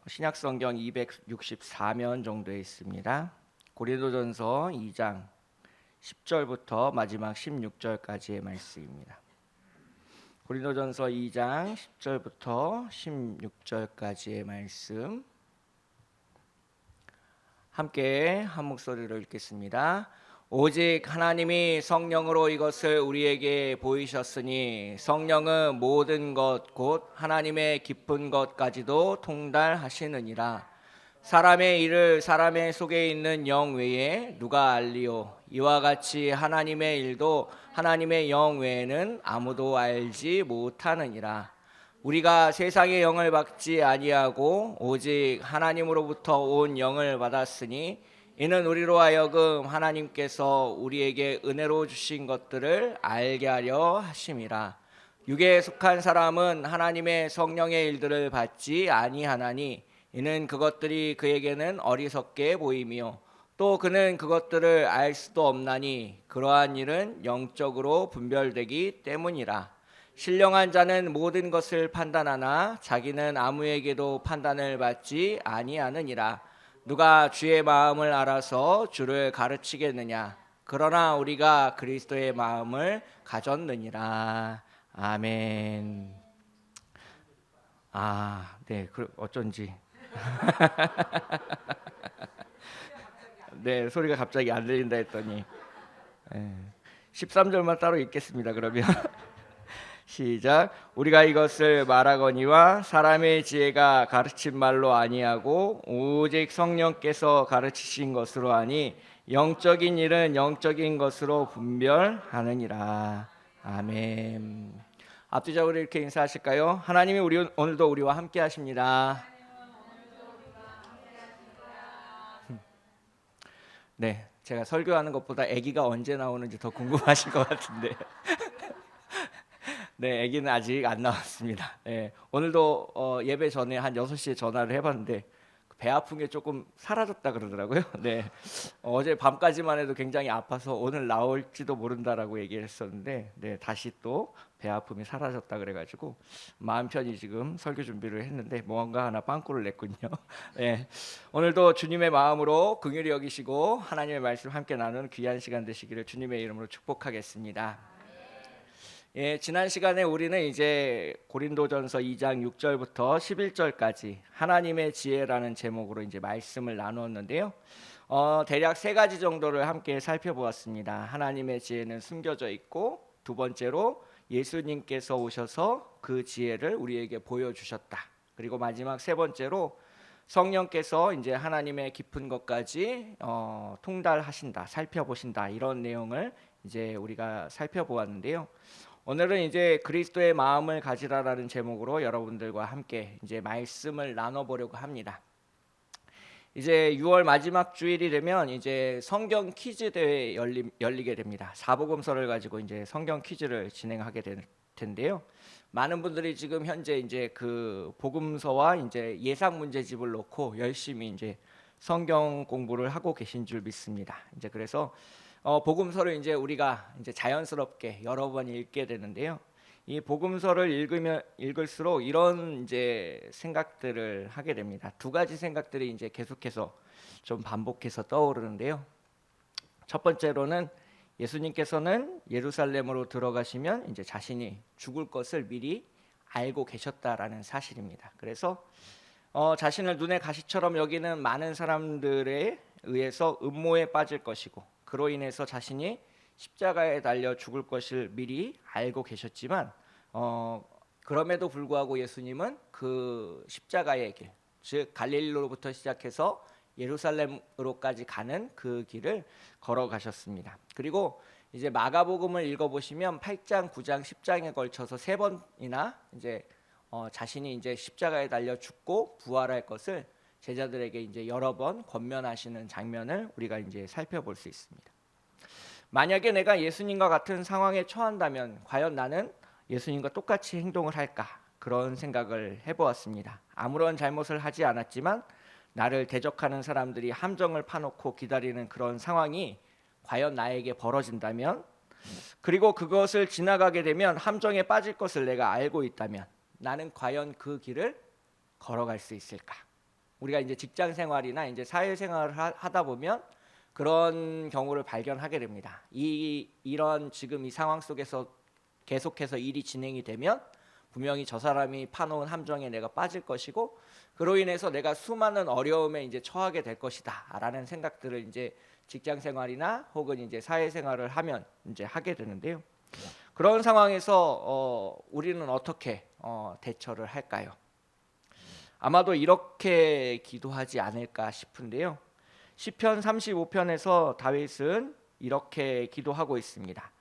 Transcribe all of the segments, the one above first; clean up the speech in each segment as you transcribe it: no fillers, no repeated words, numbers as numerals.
신약성경 264면 정도에 있습니다. 고린도전서 2장 10절부터 마지막 16절까지의 말씀입니다. 고린도전서 2장 10절부터 16절까지의 말씀 함께 한 목소리로 읽겠습니다. 오직 하나님이 성령으로 이것을 우리에게 보이셨으니 성령은 모든 것 곧 하나님의 깊은 것까지도 통달하시느니라. 사람의 일을 사람의 속에 있는 영 외에 누가 알리오? 이와 같이 하나님의 일도 하나님의 영 외에는 아무도 알지 못하느니라. 우리가 세상의 영을 받지 아니하고 오직 하나님으로부터 온 영을 받았으니 이는 우리로 하여금 하나님께서 우리에게 은혜로 주신 것들을 알게 하려 하심이라. 육에 속한 사람은 하나님의 성령의 일들을 받지 아니하나니 이는 그것들이 그에게는 어리석게 보이며 또 그는 그것들을 알 수도 없나니 그러한 일은 영적으로 분별되기 때문이라. 신령한 자는 모든 것을 판단하나 자기는 아무에게도 판단을 받지 아니하느니라. 누가 주의 마음을 알아서 주를 가르치겠느냐? 그러나 우리가 그리스도의 마음을 가졌느니라. 아멘. 네, 어쩐지. 네, 소리가 갑자기 안 들린다 했더니 13절만 따로 읽겠습니다. 그러면 시작. 우리가 이것을 말하거니와 사람의 지혜가 가르친 말로 아니하고 오직 성령께서 가르치신 것으로 하니 영적인 일은 영적인 것으로 분별하느니라. 아멘. 앞뒤적으로 이렇게 인사하실까요? 하나님이 오늘도 우리와 함께 하십니다. 네, 제가 설교하는 것보다 아기가 언제 나오는지 더 궁금하실 것 같은데 네, 아기는 아직 안 나왔습니다. 네, 오늘도 예배 전에 한 6시에 전화를 해봤는데 배 아픈 게 조금 사라졌다 그러더라고요. 네, 어제 밤까지만 해도 굉장히 아파서 오늘 나올지도 모른다라고 얘기를 했었는데 네, 다시 또 배 아픔이 사라졌다 그래가지고 마음 편히 지금 설교 준비를 했는데 뭔가 하나 빵꾸를 냈군요. 네, 오늘도 주님의 마음으로 긍휼히 여기시고 하나님의 말씀 함께 나누는 귀한 시간 되시기를 주님의 이름으로 축복하겠습니다. 예, 지난 시간에 우리는 이제 고린도전서 2장 6절부터 11절까지 하나님의 지혜라는 제목으로 이제 말씀을 나누었는데요. 대략 3가지 정도를 함께 살펴보았습니다. 하나님의 지혜는 숨겨져 있고, 두 번째로 예수님께서 오셔서 그 지혜를 우리에게 보여주셨다. 그리고 마지막 3번째로 성령께서 이제 하나님의 깊은 것까지 통달하신다, 살펴보신다, 이런 내용을 이제 우리가 살펴보았는데요. 오늘은 이제 그리스도의 마음을 가지라라는 제목으로 여러분들과 함께 이제 말씀을 나눠보려고 합니다. 이제 6월 마지막 주일이 되면 이제 성경 퀴즈 대회 열리게 됩니다. 사복음서를 가지고 이제 성경 퀴즈를 진행하게 될 텐데요. 많은 분들이 지금 현재 이제 그 복음서와 이제 예상 문제집을 놓고 열심히 이제 성경 공부를 하고 계신 줄 믿습니다. 이제 그래서 복음서를 이제 우리가 이제 자연스럽게 여러 번 읽게 되는데요. 이 복음서를 읽을수록 이런 이제 생각들을 하게 됩니다. 2가지 생각들이 이제 계속해서 좀 반복해서 떠오르는데요. 첫 번째로는 예수님께서는 예루살렘으로 들어가시면 이제 자신이 죽을 것을 미리 알고 계셨다라는 사실입니다. 그래서 자신을 눈의 가시처럼 여기는 많은 사람들에 의해서 음모에 빠질 것이고 그로 인해서 자신이 십자가에 달려 죽을 것을 미리 알고 계셨지만 그럼에도 불구하고 예수님은 그 십자가의 길, 즉 갈릴리로부터 시작해서 예루살렘으로까지 가는 그 길을 걸어가셨습니다. 그리고 이제 마가복음을 읽어보시면 8장, 9장, 10장에 걸쳐서 3번이나 이제 자신이 이제 십자가에 달려 죽고 부활할 것을 제자들에게 이제 여러 번 권면하시는 장면을 우리가 이제 살펴볼 수 있습니다. 만약에 내가 예수님과 같은 상황에 처한다면 과연 나는 예수님과 똑같이 행동을 할까? 그런 생각을 해보았습니다. 아무런 잘못을 하지 않았지만 나를 대적하는 사람들이 함정을 파놓고 기다리는 그런 상황이 과연 나에게 벌어진다면, 그리고 그것을 지나가게 되면 함정에 빠질 것을 내가 알고 있다면 나는 과연 그 길을 걸어갈 수 있을까? 우리가 이제 직장 생활이나 이제 사회 생활을 하다 보면 그런 경우를 발견하게 됩니다. 이런 지금 이 상황 속에서 계속해서 일이 진행이 되면 분명히 저 사람이 파놓은 함정에 내가 빠질 것이고 그로 인해서 내가 수많은 어려움에 이제 처하게 될 것이다라는 생각들을 이제 직장 생활이나 혹은 이제 사회 생활을 하면 이제 하게 되는데요. 그런 상황에서 우리는 어떻게 대처를 할까요? 아마도 이렇게 기도하지 않을까 싶은데요. 시편 35편에서 다윗은 이렇게 기도하고 있습니다.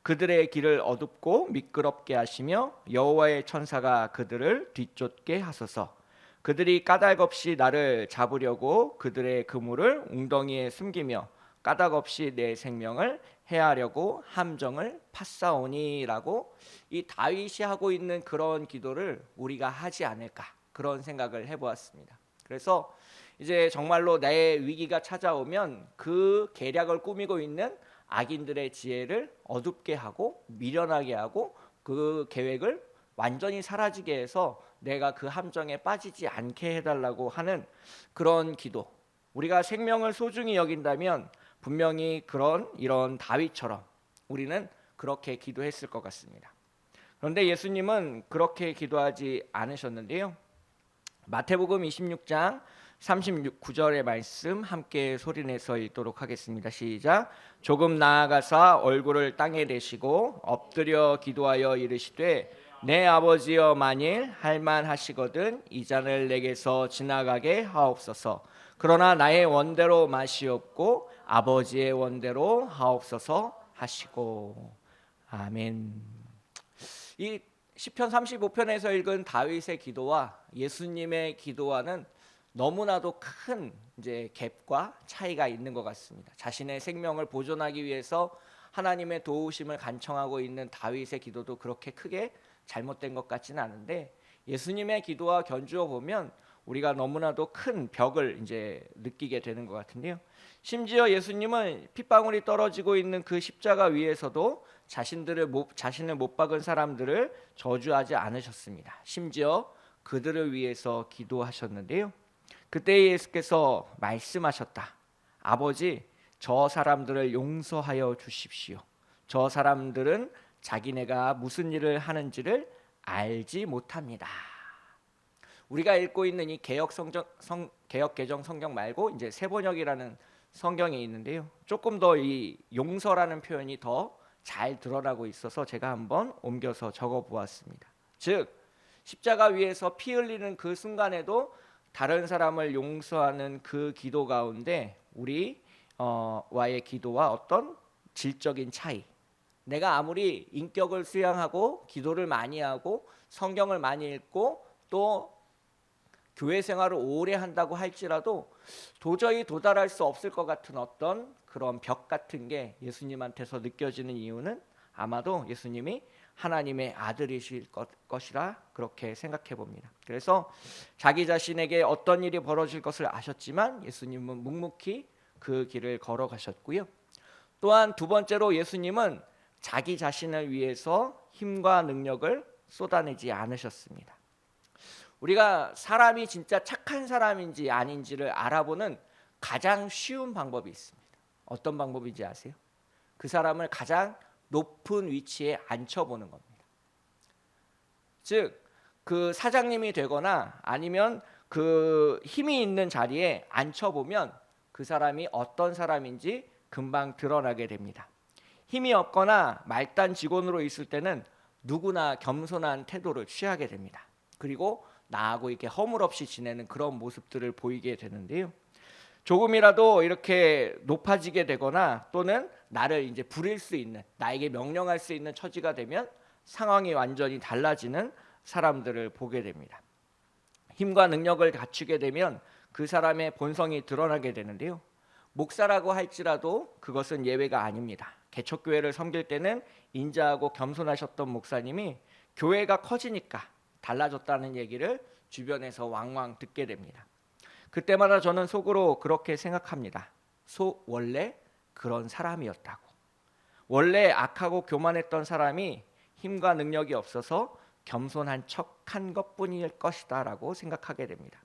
그들의 길을 어둡고 미끄럽게 하시며 여호와의 천사가 그들을 뒤쫓게 하소서. 그들이 까닭없이 나를 잡으려고 그들의 그물을 웅덩이에 숨기며 까닭없이 내 생명을 해하려고 함정을 팠사오니라고 이 다윗이 하고 있는 그런 기도를 우리가 하지 않을까 그런 생각을 해보았습니다. 그래서 이제 정말로 내 위기가 찾아오면 그 계략을 꾸미고 있는 악인들의 지혜를 어둡게 하고 미련하게 하고 그 계획을 완전히 사라지게 해서 내가 그 함정에 빠지지 않게 해달라고 하는 그런 기도. 우리가 생명을 소중히 여긴다면 분명히 이런 다윗처럼 우리는 그렇게 기도했을 것 같습니다. 그런데 예수님은 그렇게 기도하지 않으셨는데요. 마태복음 26장 39절의 말씀 함께 소리내서 읽도록 하겠습니다. 시작. 조금 나아가사 얼굴을 땅에 대시고 엎드려 기도하여 이르시되 내 아버지여 만일 할만하시거든 이 잔을 내게서 지나가게 하옵소서. 그러나 나의 원대로 마시옵고 아버지의 원대로 하옵소서 하시고. 아멘. 이 시편 35편에서 읽은 다윗의 기도와 예수님의 기도와는 너무나도 큰 이제 갭과 차이가 있는 것 같습니다. 자신의 생명을 보존하기 위해서 하나님의 도우심을 간청하고 있는 다윗의 기도도 그렇게 크게 잘못된 것 같지는 않은데 예수님의 기도와 견주어 보면 우리가 너무나도 큰 벽을 이제 느끼게 되는 것 같은데요. 심지어 예수님은 핏방울이 떨어지고 있는 그 십자가 위에서도 자신을 못 박은 사람들을 저주하지 않으셨습니다. 심지어 그들을 위해서 기도하셨는데요. 그때 예수께서 말씀하셨다. 아버지, 저 사람들을 용서하여 주십시오. 저 사람들은 자기네가 무슨 일을 하는지를 알지 못합니다. 우리가 읽고 있는 이 개역 개정 성경 말고 이제 세번역이라는 성경이 있는데요. 조금 더 이 용서라는 표현이 더 잘 드러나고 있어서 제가 한번 옮겨서 적어 보았습니다. 즉 십자가 위에서 피 흘리는 그 순간에도 다른 사람을 용서하는 그 기도 가운데 우리 와의 기도와 어떤 질적인 차이, 내가 아무리 인격을 수양하고 기도를 많이 하고 성경을 많이 읽고 또 교회 생활을 오래 한다고 할지라도 도저히 도달할 수 없을 것 같은 어떤 그런 벽 같은 게 예수님한테서 느껴지는 이유는 아마도 예수님이 하나님의 아들이실 것이라 그렇게 생각해 봅니다. 그래서 자기 자신에게 어떤 일이 벌어질 것을 아셨지만 예수님은 묵묵히 그 길을 걸어가셨고요. 또한 두 번째로 예수님은 자기 자신을 위해서 힘과 능력을 쏟아내지 않으셨습니다. 우리가 사람이 진짜 착한 사람인지 아닌지를 알아보는 가장 쉬운 방법이 있습니다. 어떤 방법인지 아세요? 그 사람을 가장 높은 위치에 앉혀보는 겁니다. 즉, 그 사장님이 되거나 아니면 그 힘이 있는 자리에 앉혀보면 그 사람이 어떤 사람인지 금방 드러나게 됩니다. 힘이 없거나 말단 직원으로 있을 때는 누구나 겸손한 태도를 취하게 됩니다. 그리고 나하고 이렇게 허물없이 지내는 그런 모습들을 보이게 되는데요. 조금이라도 이렇게 높아지게 되거나 또는 나를 이제 부릴 수 있는, 나에게 명령할 수 있는 처지가 되면 상황이 완전히 달라지는 사람들을 보게 됩니다. 힘과 능력을 갖추게 되면 그 사람의 본성이 드러나게 되는데요. 목사라고 할지라도 그것은 예외가 아닙니다. 개척교회를 섬길 때는 인자하고 겸손하셨던 목사님이 교회가 커지니까 달라졌다는 얘기를 주변에서 왕왕 듣게 됩니다. 그때마다 저는 속으로 그렇게 생각합니다. 원래 그런 사람이었다고. 원래 악하고 교만했던 사람이 힘과 능력이 없어서 겸손한 척한 것뿐일 것이다 라고 생각하게 됩니다.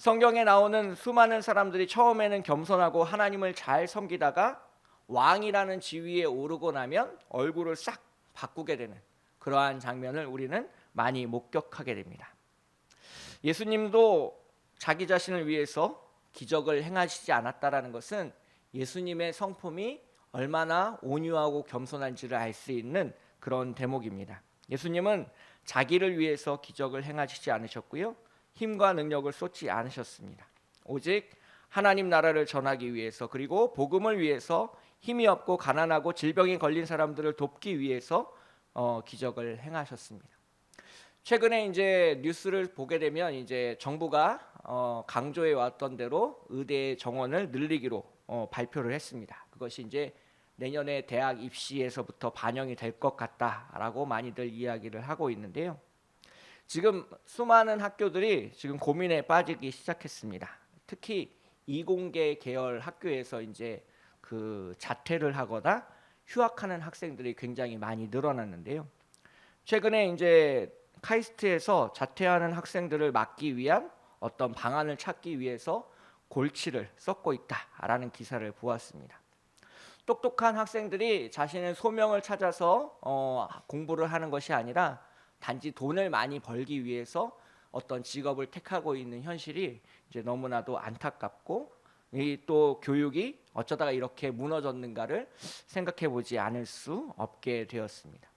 성경에 나오는 수많은 사람들이 처음에는 겸손하고 하나님을 잘 섬기다가 왕이라는 지위에 오르고 나면 얼굴을 싹 바꾸게 되는 그러한 장면을 우리는 많이 목격하게 됩니다. 예수님도 자기 자신을 위해서 기적을 행하시지 않았다라는 것은 예수님의 성품이 얼마나 온유하고 겸손한지를 알 수 있는 그런 대목입니다. 예수님은 자기를 위해서 기적을 행하시지 않으셨고요, 힘과 능력을 쏟지 않으셨습니다. 오직 하나님 나라를 전하기 위해서, 그리고 복음을 위해서 힘이 없고 가난하고 질병에 걸린 사람들을 돕기 위해서 기적을 행하셨습니다. 최근에 이제 뉴스를 보게 되면 이제 정부가 강조해 왔던 대로 의대 정원을 늘리기로 발표를 했습니다. 그것이 이제 내년에 대학 입시에서부터 반영이 될 것 같다라고 많이들 이야기를 하고 있는데요. 지금 수많은 학교들이 지금 고민에 빠지기 시작했습니다. 특히 이공계 계열 학교에서 이제 그 자퇴를 하거나 휴학하는 학생들이 굉장히 많이 늘어났는데요. 최근에 이제 카이스트에서 자퇴하는 학생들을 막기 위한 어떤 방안을 찾기 위해서 골치를 썩고 있다라는 기사를 보았습니다. 똑똑한 학생들이 자신의 소명을 찾아서 공부를 하는 것이 아니라 단지 돈을 많이 벌기 위해서 어떤 직업을 택하고 있는 현실이 이제 너무나도 안타깝고, 이 또 교육이 어쩌다가 이렇게 무너졌는가를 생각해 보지 않을 수 없게 되었습니다.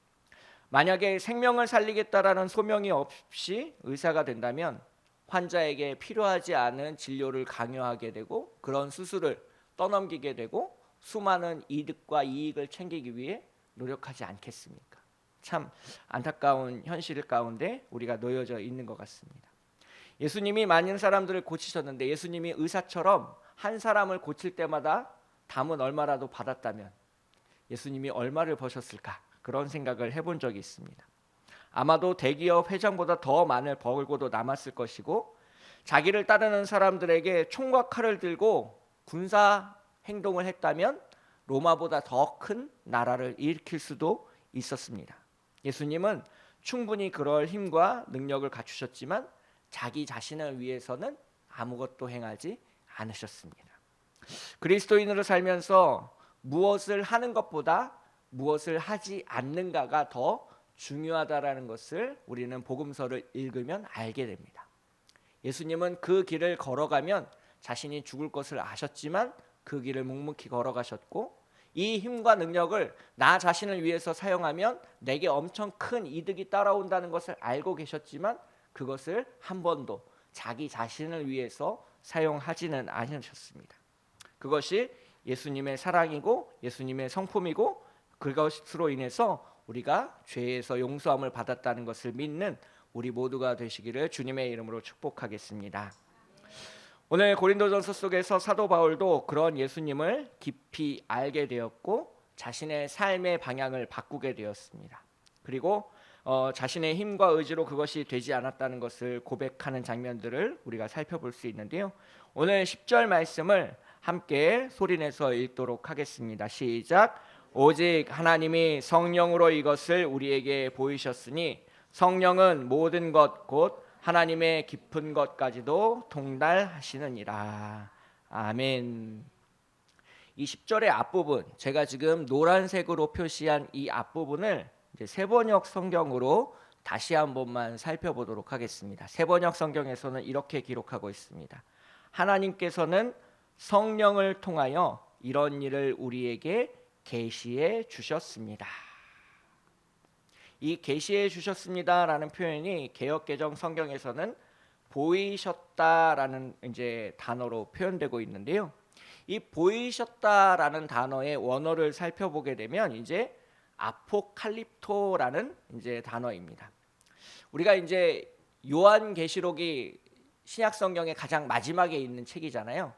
만약에 생명을 살리겠다라는 소명이 없이 의사가 된다면 환자에게 필요하지 않은 진료를 강요하게 되고, 그런 수술을 떠넘기게 되고, 수많은 이득과 이익을 챙기기 위해 노력하지 않겠습니까? 참 안타까운 현실 가운데 우리가 놓여져 있는 것 같습니다. 예수님이 많은 사람들을 고치셨는데, 예수님이 의사처럼 한 사람을 고칠 때마다 담은 얼마라도 받았다면 예수님이 얼마를 버셨을까, 그런 생각을 해본 적이 있습니다. 아마도 대기업 회장보다 더 많이 벌고도 남았을 것이고, 자기를 따르는 사람들에게 총과 칼을 들고 군사 행동을 했다면 로마보다 더 큰 나라를 일으킬 수도 있었습니다. 예수님은 충분히 그럴 힘과 능력을 갖추셨지만 자기 자신을 위해서는 아무것도 행하지 않으셨습니다. 그리스도인으로 살면서 무엇을 하는 것보다 무엇을 하지 않는가가 더 중요하다라는 것을 우리는 복음서를 읽으면 알게 됩니다. 예수님은 그 길을 걸어가면 자신이 죽을 것을 아셨지만 그 길을 묵묵히 걸어가셨고, 이 힘과 능력을 나 자신을 위해서 사용하면 내게 엄청 큰 이득이 따라온다는 것을 알고 계셨지만 그것을 한 번도 자기 자신을 위해서 사용하지는 않으셨습니다. 그것이 예수님의 사랑이고 예수님의 성품이고, 그것으로 인해서 우리가 죄에서 용서함을 받았다는 것을 믿는 우리 모두가 되시기를 주님의 이름으로 축복하겠습니다. 오늘 고린도전서 속에서 사도 바울도 그런 예수님을 깊이 알게 되었고 자신의 삶의 방향을 바꾸게 되었습니다. 그리고 자신의 힘과 의지로 그것이 되지 않았다는 것을 고백하는 장면들을 우리가 살펴볼 수 있는데요. 오늘 10절 말씀을 함께 소리내서 읽도록 하겠습니다. 시작. 오직 하나님이 성령으로 이것을 우리에게 보이셨으니 성령은 모든 것 곧 하나님의 깊은 것까지도 통달하시느니라. 아멘. 이 10절의 앞부분, 제가 지금 노란색으로 표시한 이 앞부분을 이제 세번역 성경으로 다시 한 번만 살펴보도록 하겠습니다. 세번역 성경에서는 이렇게 기록하고 있습니다. 하나님께서는 성령을 통하여 이런 일을 우리에게 계시해 주셨습니다. 이 계시해 주셨습니다라는 표현이 개역개정 성경에서는 보이셨다라는 이제 단어로 표현되고 있는데요. 이 보이셨다라는 단어의 원어를 살펴보게 되면 이제 아포칼립토라는 이제 단어입니다. 우리가 이제 요한계시록이 신약 성경의 가장 마지막에 있는 책이잖아요.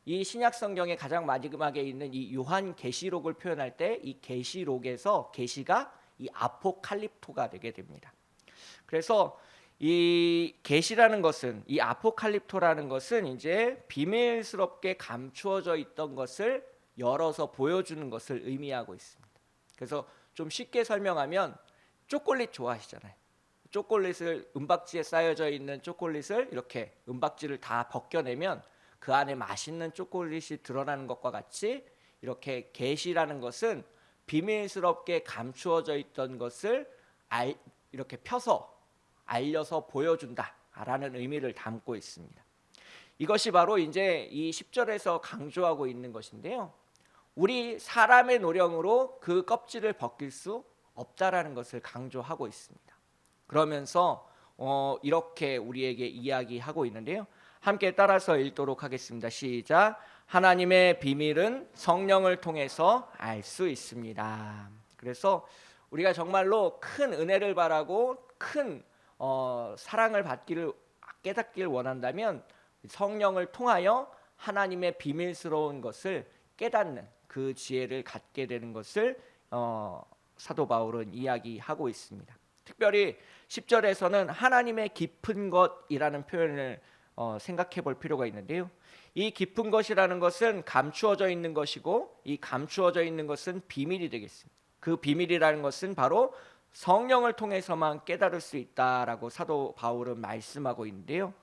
이 신약 성경의 가장 마지막에 있는 이 요한계시록을 표현할 때 이 계시록에서 계시가 이 아포칼립토가 되게 됩니다. 그래서 이 계시라는 것은, 이 아포칼립토라는 것은 이제 비밀스럽게 감추어져 있던 것을 열어서 보여주는 것을 의미하고 있습니다. 그래서 좀 쉽게 설명하면 초콜릿 좋아하시잖아요. 초콜릿을 은박지에 쌓여져 있는 초콜릿을 이렇게 은박지를 다 벗겨내면 그 안에 맛있는 초콜릿이 드러나는 것과 같이 이렇게 계시라는 것은 비밀스럽게 감추어져 있던 것을 이렇게 펴서 알려서 보여준다라는 의미를 담고 있습니다. 이것이 바로 이제 이 10절에서 강조하고 있는 것인데요. 우리 사람의 노력으로 그 껍질을 벗길 수 없다라는 것을 강조하고 있습니다. 그러면서 이렇게 우리에게 이야기하고 있는데요. 함께 따라서 읽도록 하겠습니다. 시작. 하나님의 비밀은 성령을 통해서 알 수 있습니다. 그래서 우리가 정말로 큰 은혜를 바라고 큰 사랑을 받기를 깨닫기를 원한다면 성령을 통하여 하나님의 비밀스러운 것을 깨닫는 그 지혜를 갖게 되는 것을 사도 바울은 이야기하고 있습니다. 특별히 10절에서는 하나님의 깊은 것이라는 표현을 생각해 볼 필요가 있는데요. 이 깊은 것이라는 것은 감추어져 있는 것이고 이 감추어져 있는 것은 비밀이 되겠습니다. 그 비밀이라는 것은 바로 성령을 통해서만 깨달을 수 있다라고 사도 바울은 말씀하고 있는데요.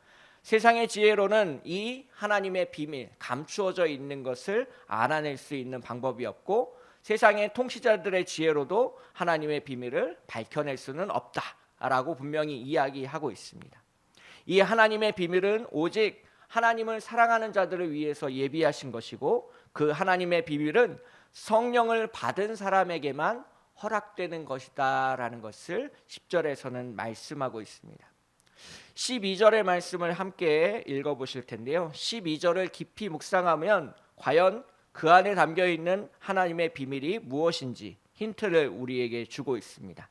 세상의 지혜로는 이 하나님의 비밀, 감추어져 있는 것을 알아낼 수 있는 방법이 없고 세상의 통치자들의 지혜로도 하나님의 비밀을 밝혀낼 수는 없다라고 분명히 이야기하고 있습니다. 이 하나님의 비밀은 오직 하나님을 사랑하는 자들을 위해서 예비하신 것이고 그 하나님의 비밀은 성령을 받은 사람에게만 허락되는 것이다라는 것을 10절에서는 말씀하고 있습니다. 12절의 말씀을 함께 읽어보실 텐데요. 12절을 깊이 묵상하면 과연 그 안에 담겨있는 하나님의 비밀이 무엇인지 힌트를 우리에게 주고 있습니다.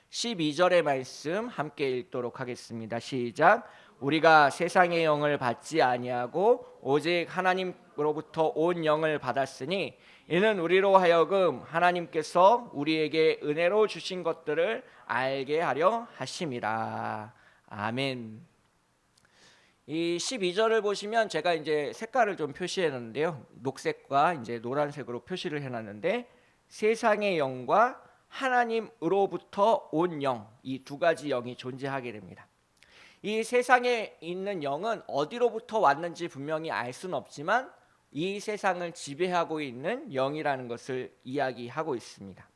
12절의 말씀 함께 읽도록 하겠습니다. 시작. 우리가 세상의 영을 받지 아니하고 오직 하나님으로부터 온 영을 받았으니 이는 우리로 하여금 하나님께서 우리에게 은혜로 주신 것들을 알게 하려 하심이라. 아멘. 이 12절을 보시면 제가 이제 색깔을 좀 표시해 놨는데요. 녹색과 이제 노란색으로 표시를 해 놨는데 세상의 영과 하나님으로부터 온 영, 이 두 가지 영이 존재하게 됩니다. 이 세상에 있는 영은 어디로부터 왔는지 분명히 알 수는 없지만 이 세상을 지배하고 있는 영이라는 것을 이야기하고 있습니다.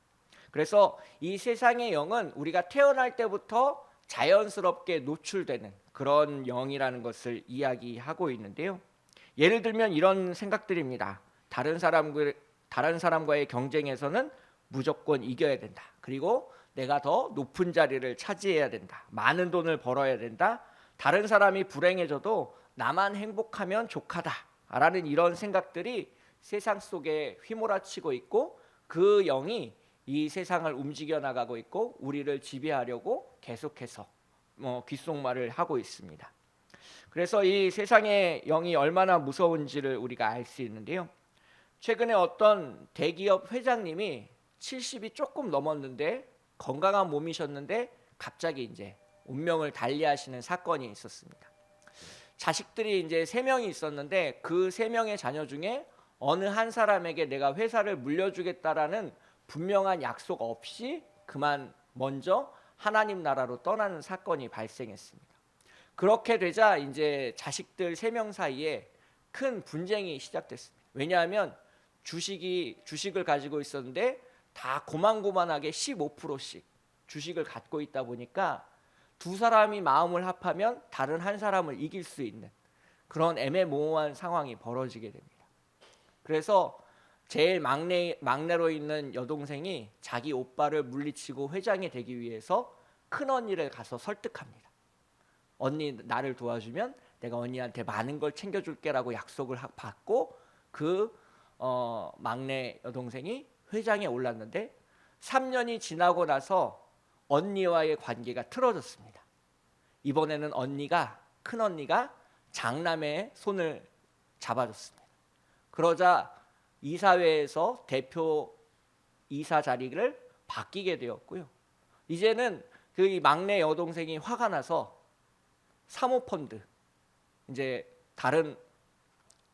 그래서 이 세상의 영은 우리가 태어날 때부터 자연스럽게 노출되는 그런 영이라는 것을 이야기하고 있는데요. 예를 들면 이런 생각들입니다. 다른 사람과의 경쟁에서는 무조건 이겨야 된다. 그리고 내가 더 높은 자리를 차지해야 된다. 많은 돈을 벌어야 된다. 다른 사람이 불행해져도 나만 행복하면 족하다라는 이런 생각들이 세상 속에 휘몰아치고 있고 그 영이 이 세상을 움직여 나가고 있고 우리를 지배하려고 계속해서 귓속말을 하고 있습니다. 그래서 이 세상의 영이 얼마나 무서운지를 우리가 알 수 있는데요. 최근에 어떤 대기업 회장님이 70이 조금 넘었는데 건강한 몸이셨는데 갑자기 이제 운명을 달리하시는 사건이 있었습니다. 자식들이 이제 3명이 있었는데 그 3명의 자녀 중에 어느 한 사람에게 내가 회사를 물려주겠다라는 분명한 약속 없이 그만 먼저 하나님 나라로 떠나는 사건이 발생했습니다. 그렇게 되자 이제 자식들 3명 사이에 큰 분쟁이 시작됐습니다. 왜냐하면 주식을 가지고 있었는데 다 고만고만하게 15%씩 주식을 갖고 있다 보니까 두 사람이 마음을 합하면 다른 한 사람을 이길 수 있는 그런 애매모호한 상황이 벌어지게 됩니다. 그래서 제일 막내로 있는 여동생이 자기 오빠를 물리치고 회장이 되기 위해서 큰언니를 가서 설득합니다. 언니 나를 도와주면 내가 언니한테 많은 걸 챙겨줄게라고 약속을 받고 그 막내 여동생이 회장에 올랐는데 3년이 지나고 나서 언니와의 관계가 틀어졌습니다. 이번에는 큰언니가 장남의 손을 잡아줬습니다. 그러자 이사회에서 대표 이사 자리를 바뀌게 되었고요. 이제는 그 막내 여동생이 화가 나서 사모펀드, 이제 다른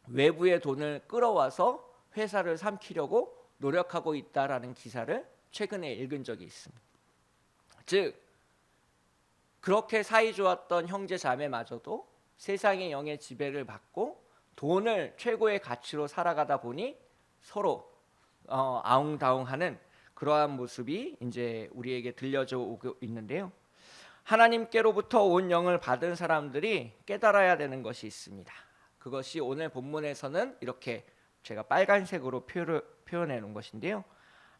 외부의 돈을 끌어와서 회사를 삼키려고 노력하고 있다라는 기사를 최근에 읽은 적이 있습니다. 즉 그렇게 사이 좋았던 형제 자매마저도 세상의 영의 지배를 받고 돈을 최고의 가치로 살아가다 보니 서로 아웅다웅하는 그러한 모습이 이제 우리에게 들려져 오고 있는데요. 하나님께로부터 온 영을 받은 사람들이 깨달아야 되는 것이 있습니다. 그것이 오늘 본문에서는 이렇게 제가 빨간색으로 표현해 놓은 것인데요.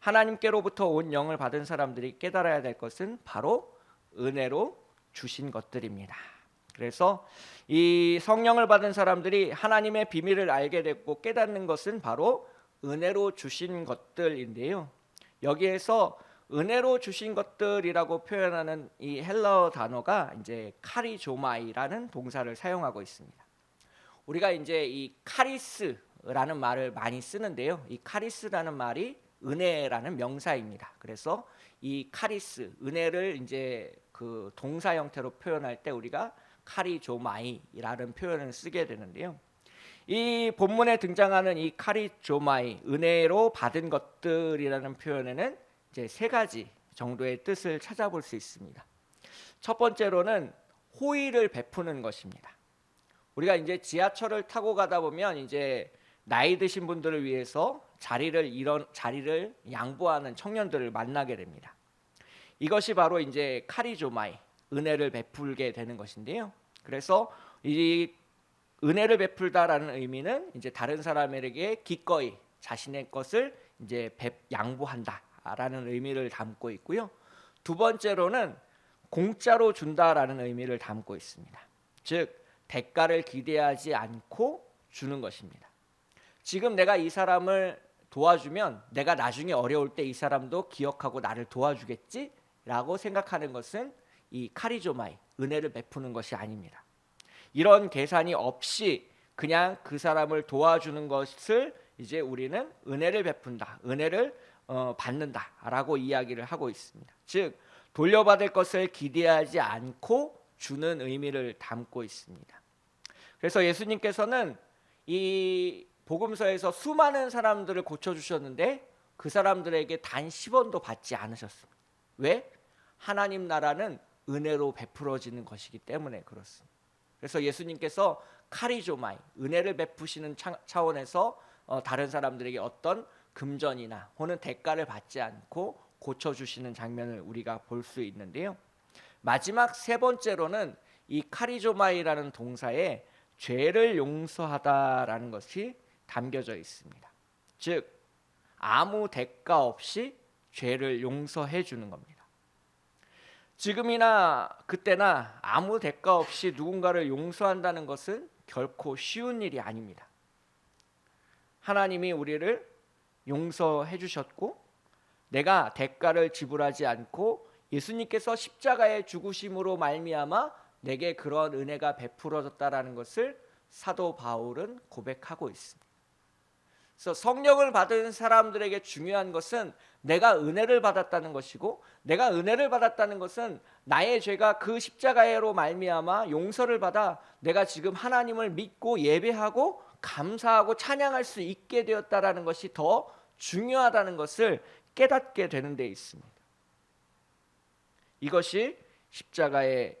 하나님께로부터 온 영을 받은 사람들이 깨달아야 될 것은 바로 은혜로 주신 것들입니다. 그래서 이 성령을 받은 사람들이 하나님의 비밀을 알게 됐고 깨닫는 것은 바로 은혜로 주신 것들인데요. 여기에서 은혜로 주신 것들이라고 표현하는 이 헬라어 단어가 이제 카리조마이라는 동사를 사용하고 있습니다. 우리가 이제 이 카리스라는 말을 많이 쓰는데요. 이 카리스라는 말이 은혜라는 명사입니다. 그래서 이 카리스, 은혜를 이제 그 동사 형태로 표현할 때 우리가 카리조마이라는 표현을 쓰게 되는데요. 이 본문에 등장하는 이 카리조마이, 은혜로 받은 것들이라는 표현에는 이제 세 가지 정도의 뜻을 찾아볼 수 있습니다. 첫 번째로는 호의를 베푸는 것입니다. 우리가 이제 지하철을 타고 가다 보면 이제 나이 드신 분들을 위해서 자리를 양보하는 청년들을 만나게 됩니다. 이것이 바로 이제 카리조마이, 은혜를 베풀게 되는 것인데요. 그래서 이 은혜를 베풀다라는 의미는 이제 다른 사람에게 기꺼이 자신의 것을 이제 양보한다라는 의미를 담고 있고요. 두 번째로는 공짜로 준다라는 의미를 담고 있습니다. 즉 대가를 기대하지 않고 주는 것입니다. 지금 내가 이 사람을 도와주면 내가 나중에 어려울 때 이 사람도 기억하고 나를 도와주겠지라고 생각하는 것은 이 카리조마이, 은혜를 베푸는 것이 아닙니다. 이런 계산이 없이 그냥 그 사람을 도와주는 것을 이제 우리는 은혜를 베푼다, 은혜를 받는다라고 이야기를 하고 있습니다. 즉 돌려받을 것을 기대하지 않고 주는 의미를 담고 있습니다. 그래서 예수님께서는 이 복음서에서 수많은 사람들을 고쳐주셨는데 그 사람들에게 단 10원도 받지 않으셨습니다. 왜? 하나님 나라는 은혜로 베풀어지는 것이기 때문에 그렇습니다. 그래서 예수님께서 카리조마이, 은혜를 베푸시는 차원에서 다른 사람들에게 어떤 금전이나 혹은 대가를 받지 않고 고쳐주시는 장면을 우리가 볼 수 있는데요. 마지막 세 번째로는 이 카리조마이라는 동사에 죄를 용서하다라는 것이 담겨져 있습니다. 즉 아무 대가 없이 죄를 용서해 주는 겁니다. 지금이나 그때나 아무 대가 없이 누군가를 용서한다는 것은 결코 쉬운 일이 아닙니다. 하나님이 우리를 용서해 주셨고 내가 대가를 지불하지 않고 예수님께서 십자가의 죽으심으로 말미암아 내게 그런 은혜가 베풀어졌다라는 것을 사도 바울은 고백하고 있습니다. 그래서 성령을 받은 사람들에게 중요한 것은 내가 은혜를 받았다는 것이고 내가 은혜를 받았다는 것은 나의 죄가 그 십자가로 말미암아 용서를 받아 내가 지금 하나님을 믿고 예배하고 감사하고 찬양할 수 있게 되었다라는 것이 더 중요하다는 것을 깨닫게 되는 데 있습니다. 이것이 십자가의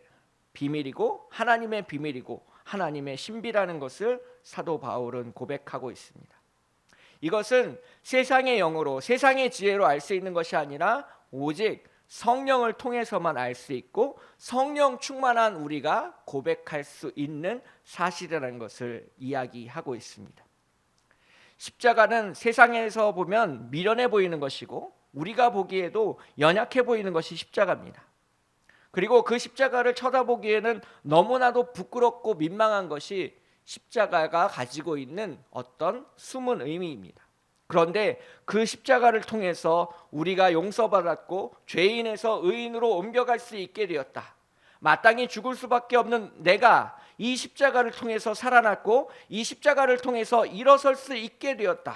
비밀이고 하나님의 비밀이고 하나님의 신비라는 것을 사도 바울은 고백하고 있습니다. 이것은 세상의 영으로 세상의 지혜로 알 수 있는 것이 아니라 오직 성령을 통해서만 알 수 있고 성령 충만한 우리가 고백할 수 있는 사실이라는 것을 이야기하고 있습니다. 십자가는 세상에서 보면 미련해 보이는 것이고 우리가 보기에도 연약해 보이는 것이 십자가입니다. 그리고 그 십자가를 쳐다보기에는 너무나도 부끄럽고 민망한 것이 십자가가 가지고 있는 어떤 숨은 의미입니다. 그런데 그 십자가를 통해서 우리가 용서받았고 죄인에서 의인으로 옮겨갈 수 있게 되었다. 마땅히 죽을 수밖에 없는 내가 이 십자가를 통해서 살아났고 이 십자가를 통해서 일어설 수 있게 되었다.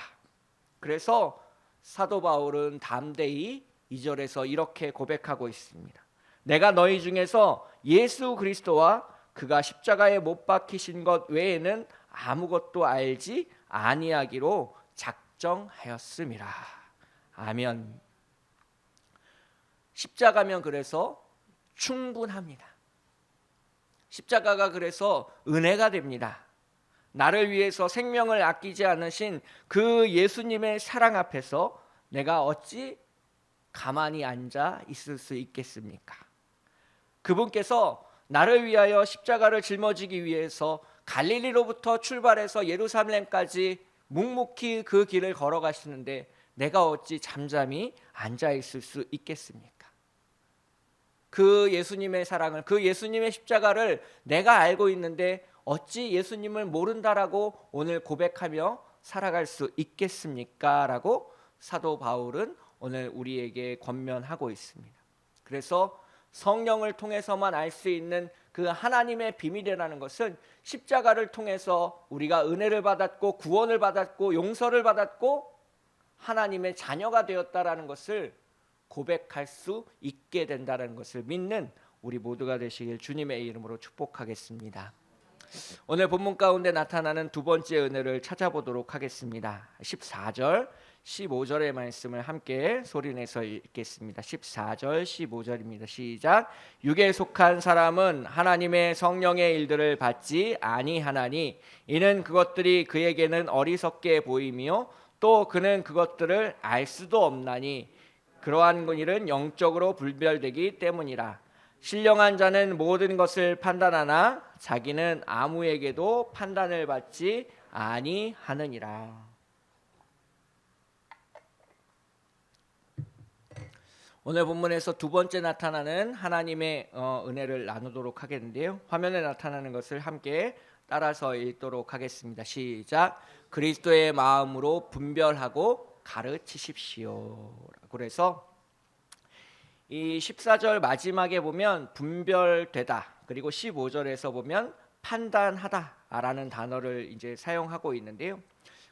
그래서 사도 바울은 담대히 2절에서 이렇게 고백하고 있습니다. 내가 너희 중에서 예수 그리스도와 그가 십자가에 못 박히신 것 외에는 아무것도 알지 아니하기로 작정하였음이라. 아멘. 십자가면 그래서 충분합니다. 십자가가 그래서 은혜가 됩니다. 나를 위해서 생명을 아끼지 않으신 그 예수님의 사랑 앞에서 내가 어찌 가만히 앉아 있을 수 있겠습니까? 그분께서 나를 위하여 십자가를 짊어지기 위해서 갈릴리로부터 출발해서 예루살렘까지 묵묵히 그 길을 걸어가시는데 내가 어찌 잠잠히 앉아 있을 수 있겠습니까? 그 예수님의 사랑을, 그 예수님의 십자가를 내가 알고 있는데 어찌 예수님을 모른다라고 오늘 고백하며 살아갈 수 있겠습니까? 라고 사도 바울은 오늘 우리에게 권면하고 있습니다. 그래서 성령을 통해서만 알 수 있는 그 하나님의 비밀이라는 것은 십자가를 통해서 우리가 은혜를 받았고 구원을 받았고 용서를 받았고 하나님의 자녀가 되었다라는 것을 고백할 수 있게 된다는 것을 믿는 우리 모두가 되시길 주님의 이름으로 축복하겠습니다. 오늘 본문 가운데 나타나는 두 번째 은혜를 찾아보도록 하겠습니다. 14절 15절의 말씀을 함께 소리내서 읽겠습니다. 14절 15절입니다. 시작. 육에 속한 사람은 하나님의 성령의 일들을 받지 아니하나니 이는 그것들이 그에게는 어리석게 보이며 또 그는 그것들을 알 수도 없나니 그러한 일은 영적으로 분별되기 때문이라. 신령한 자는 모든 것을 판단하나 자기는 아무에게도 판단을 받지 아니하느니라. 오늘 본문에서 두 번째 나타나는 하나님의 은혜를 나누도록 하겠는데요. 화면에 나타나는 것을 함께 따라서 읽도록 하겠습니다. 시작. 그리스도의 마음으로 분별하고 가르치십시오. 그래서 이 14절 마지막에 보면 분별되다, 그리고 15절에서 보면 판단하다라는 단어를 이제 사용하고 있는데요.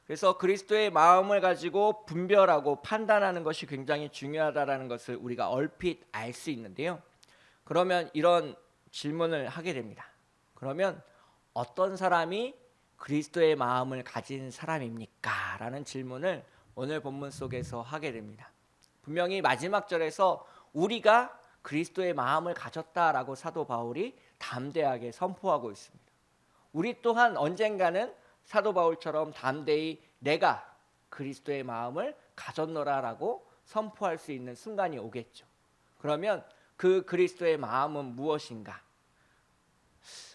그래서 그리스도의 마음을 가지고 분별하고 판단하는 것이 굉장히 중요하다라는 것을 우리가 얼핏 알 수 있는데요. 그러면 이런 질문을 하게 됩니다. 그러면 어떤 사람이 그리스도의 마음을 가진 사람입니까? 라는 질문을 오늘 본문 속에서 하게 됩니다. 분명히 마지막 절에서 우리가 그리스도의 마음을 가졌다라고 사도 바울이 담대하게 선포하고 있습니다. 우리 또한 언젠가는 사도 바울처럼 담대히 내가 그리스도의 마음을 가졌노라라고 선포할 수 있는 순간이 오겠죠. 그러면 그 그리스도의 마음은 무엇인가?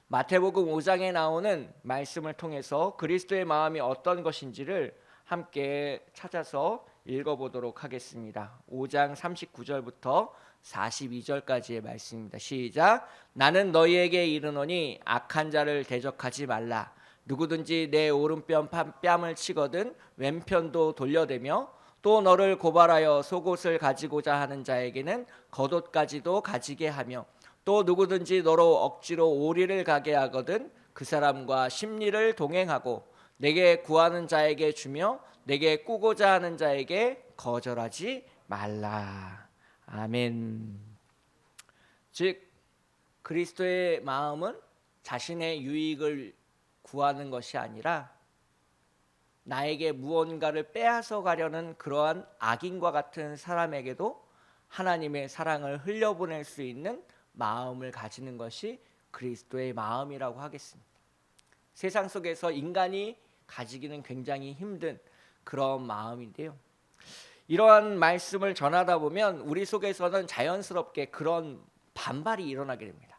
마태복음 5장에 나오는 말씀을 통해서 그리스도의 마음이 어떤 것인지를 함께 찾아서 읽어보도록 하겠습니다. 5장 39절부터 42절까지의 말씀입니다. 시작. 나는 너희에게 이르노니 악한 자를 대적하지 말라. 누구든지 내 오른편 뺨을 치거든 왼편도 돌려대며 또 너를 고발하여 속옷을 가지고자 하는 자에게는 겉옷까지도 가지게 하며 또 누구든지 너로 억지로 오리를 가게 하거든 그 사람과 심리를 동행하고 내게 구하는 자에게 주며 내게 꾸고자 하는 자에게 거절하지 말라. 아멘. 즉 그리스도의 마음은 자신의 유익을 구하는 것이 아니라 나에게 무언가를 빼앗아 가려는 그러한 악인과 같은 사람에게도 하나님의 사랑을 흘려보낼 수 있는 마음을 가지는 것이 그리스도의 마음이라고 하겠습니다. 세상 속에서 인간이 가지기는 굉장히 힘든 그런 마음인데요. 이러한 말씀을 전하다 보면 우리 속에서는 자연스럽게 그런 반발이 일어나게 됩니다.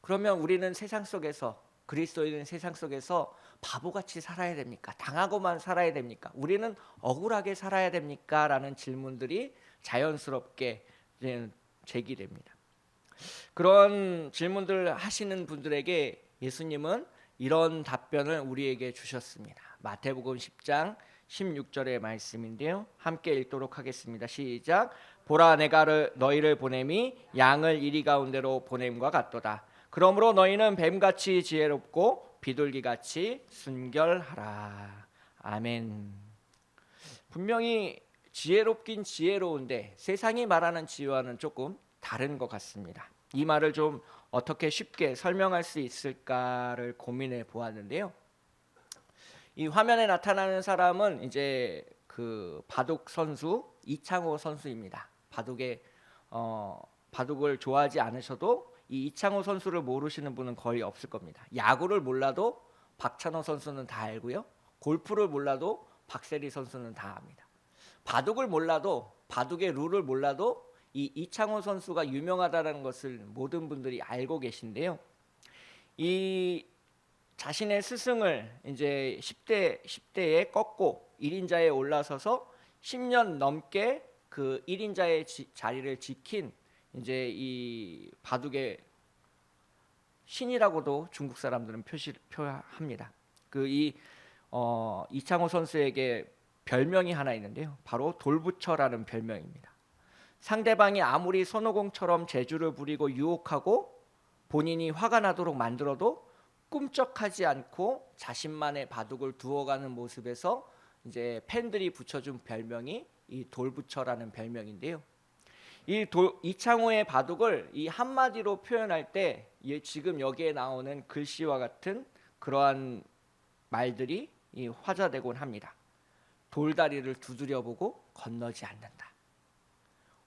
그러면 우리는 세상 속에서, 그리스도인은 세상 속에서 바보같이 살아야 됩니까? 당하고만 살아야 됩니까? 우리는 억울하게 살아야 됩니까? 라는 질문들이 자연스럽게 제기됩니다. 그런 질문들을 하시는 분들에게 예수님은 이런 답변을 우리에게 주셨습니다. 마태복음 10장 16절의 말씀인데요. 함께 읽도록 하겠습니다. 시작. 보라, 내가 너희를 보냄이 양을 이리 가운데로 보냄과 같도다. 그러므로 너희는 뱀같이 지혜롭고 비둘기같이 순결하라. 아멘. 분명히 지혜롭긴 지혜로운데 세상이 말하는 지혜와는 조금 다른 것 같습니다. 이 말을 좀 어떻게 쉽게 설명할 수 있을까를 고민해 보았는데요. 이 화면에 나타나는 사람은 이제 그 바둑 선수 이창호 선수입니다. 바둑을 좋아하지 않으셔도 이 이창호 선수를 모르시는 분은 거의 없을 겁니다. 야구를 몰라도 박찬호 선수는 다 알고요. 골프를 몰라도 박세리 선수는 다 압니다. 바둑을 몰라도, 바둑의 룰을 몰라도 이 이창호 선수가 유명하다는 것을 모든 분들이 알고 계신데요. 이 자신의 스승을 이제 10대에 꺾고 1인자에 올라서서 10년 넘게 그 1인자의 자리를 지킨 이제 이 바둑의 신이라고도 중국 사람들은 표합니다. 이창호 선수에게 별명이 하나 있는데요. 바로 돌부처라는 별명입니다. 상대방이 아무리 손오공처럼 재주를 부리고 유혹하고 본인이 화가 나도록 만들어도 꿈쩍하지 않고 자신만의 바둑을 두어가는 모습에서 이제 팬들이 붙여준 별명이 이 돌부처라는 별명인데요. 이창호의 바둑을 이 한마디로 표현할 때 지금 여기에 나오는 글씨와 같은 그러한 말들이 화자되곤 합니다. 돌다리를 두드려보고 건너지 않는다.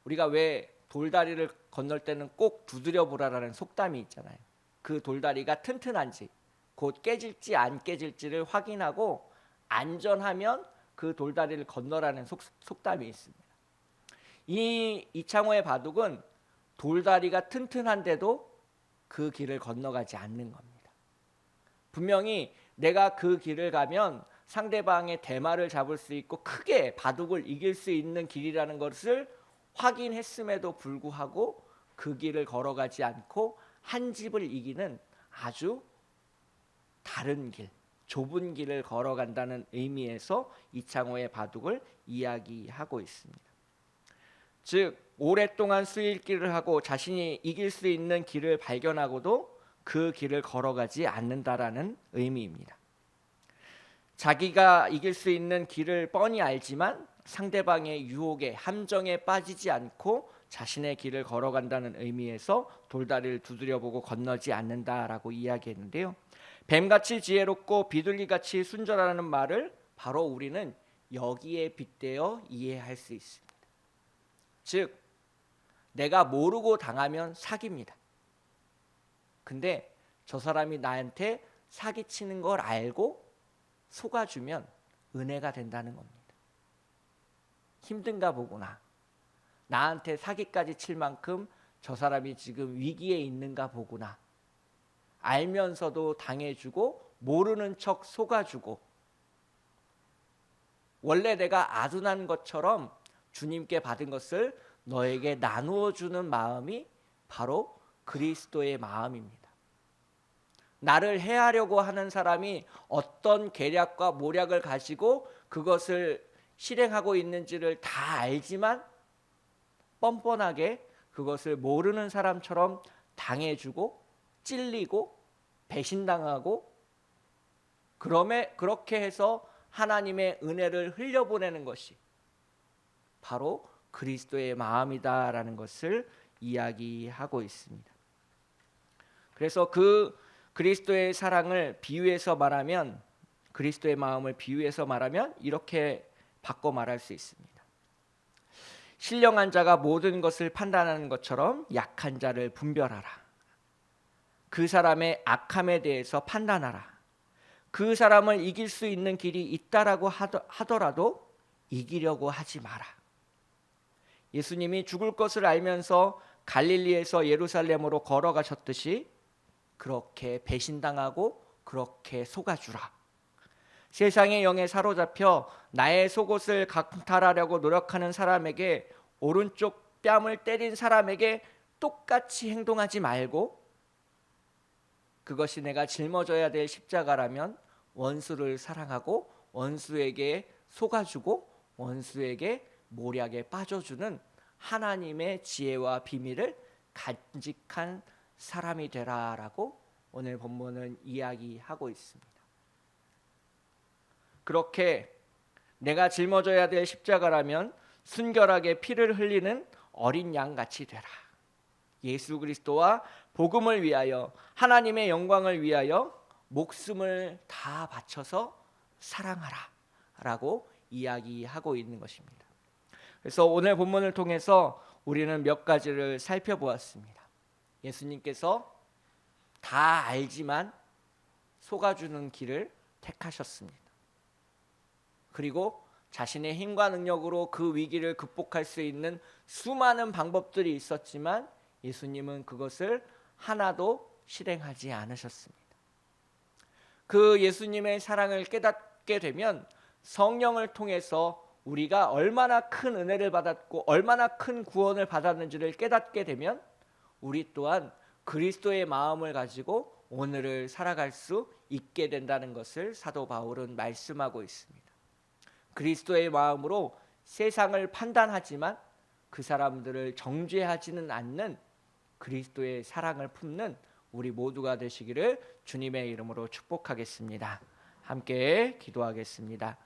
우리가 왜 돌다리를 건널 때는 꼭 두드려보라라는 속담이 있잖아요. 그 돌다리가 튼튼한지 곧 깨질지 안 깨질지를 확인하고 안전하면 그 돌다리를 건너라는 속담이 있습니다. 이창호의 바둑은 돌다리가 튼튼한데도 그 길을 건너가지 않는 겁니다. 분명히 내가 그 길을 가면 상대방의 대마를 잡을 수 있고 크게 바둑을 이길 수 있는 길이라는 것을 확인했음에도 불구하고 그 길을 걸어가지 않고 한 집을 이기는 아주 다른 길, 좁은 길을 걸어간다는 의미에서 이창호의 바둑을 이야기하고 있습니다. 즉 오랫동안 수일길을 하고 자신이 이길 수 있는 길을 발견하고도 그 길을 걸어가지 않는다라는 의미입니다. 자기가 이길 수 있는 길을 뻔히 알지만 상대방의 유혹에 함정에 빠지지 않고 자신의 길을 걸어간다는 의미에서 돌다리를 두드려보고 건너지 않는다라고 이야기했는데요. 뱀같이 지혜롭고 비둘기같이 순절하는 말을 바로 우리는 여기에 빗대어 이해할 수 있습니다. 즉 내가 모르고 당하면 사기입니다. 근데 저 사람이 나한테 사기치는 걸 알고 속아주면 은혜가 된다는 겁니다. 힘든가 보구나. 나한테 사기까지 칠 만큼 저 사람이 지금 위기에 있는가 보구나. 알면서도 당해주고 모르는 척 속아주고 원래 내가 아둔한 것처럼 주님께 받은 것을 너에게 나누어 주는 마음이 바로 그리스도의 마음입니다. 나를 해하려고 하는 사람이 어떤 계략과 모략을 가지고 그것을 실행하고 있는지를 다 알지만 뻔뻔하게 그것을 모르는 사람처럼 당해주고 찔리고 배신당하고 그렇게 해서 하나님의 은혜를 흘려보내는 것이 바로 그리스도의 마음이다라는 것을 이야기하고 있습니다. 그래서 그 그리스도의 사랑을 비유해서 말하면 그리스도의 마음을 비유해서 말하면 이렇게 바꿔 말할 수 있습니다. 신령한 자가 모든 것을 판단하는 것처럼 약한 자를 분별하라. 그 사람의 악함에 대해서 판단하라. 그 사람을 이길 수 있는 길이 있다라고 하더라도 이기려고 하지 마라. 예수님이 죽을 것을 알면서 갈릴리에서 예루살렘으로 걸어가셨듯이 그렇게 배신당하고 그렇게 속아주라. 세상의 영에 사로잡혀 나의 속옷을 강탈하려고 노력하는 사람에게 오른쪽 뺨을 때린 사람에게 똑같이 행동하지 말고 그것이 내가 짊어져야 될 십자가라면 원수를 사랑하고 원수에게 속아주고 원수에게 모략에 빠져주는 하나님의 지혜와 비밀을 간직한 사람이 되라라고 오늘 본문은 이야기하고 있습니다. 그렇게 내가 짊어져야 될 십자가라면 순결하게 피를 흘리는 어린 양같이 되라. 예수 그리스도와 복음을 위하여 하나님의 영광을 위하여 목숨을 다 바쳐서 사랑하라 라고 이야기하고 있는 것입니다. 그래서 오늘 본문을 통해서 우리는 몇 가지를 살펴보았습니다. 예수님께서 다 알지만 속아주는 길을 택하셨습니다. 그리고 자신의 힘과 능력으로 그 위기를 극복할 수 있는 수많은 방법들이 있었지만 예수님은 그것을 하나도 실행하지 않으셨습니다. 그 예수님의 사랑을 깨닫게 되면 성령을 통해서 우리가 얼마나 큰 은혜를 받았고 얼마나 큰 구원을 받았는지를 깨닫게 되면 우리 또한 그리스도의 마음을 가지고 오늘을 살아갈 수 있게 된다는 것을 사도 바울은 말씀하고 있습니다. 그리스도의 마음으로 세상을 판단하지만 그 사람들을 정죄하지는 않는 그리스도의 사랑을 품는 우리 모두가 되시기를 주님의 이름으로 축복하겠습니다. 함께 기도하겠습니다.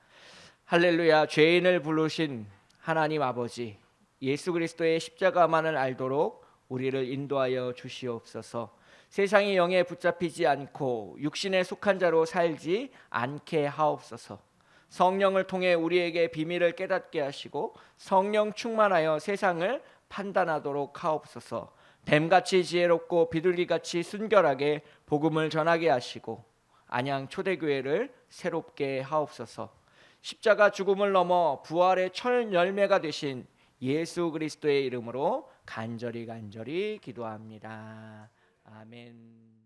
할렐루야. 죄인을 부르신 하나님 아버지, 예수 그리스도의 십자가만을 알도록 우리를 인도하여 주시옵소서. 세상의 영에 붙잡히지 않고 육신에 속한 자로 살지 않게 하옵소서. 성령을 통해 우리에게 비밀을 깨닫게 하시고 성령 충만하여 세상을 판단하도록 하옵소서. 뱀같이 지혜롭고 비둘기같이 순결하게 복음을 전하게 하시고 안양 초대교회를 새롭게 하옵소서. 십자가 죽음을 넘어 부활의 첫 열매가 되신 예수 그리스도의 이름으로 간절히 기도합니다. 아멘.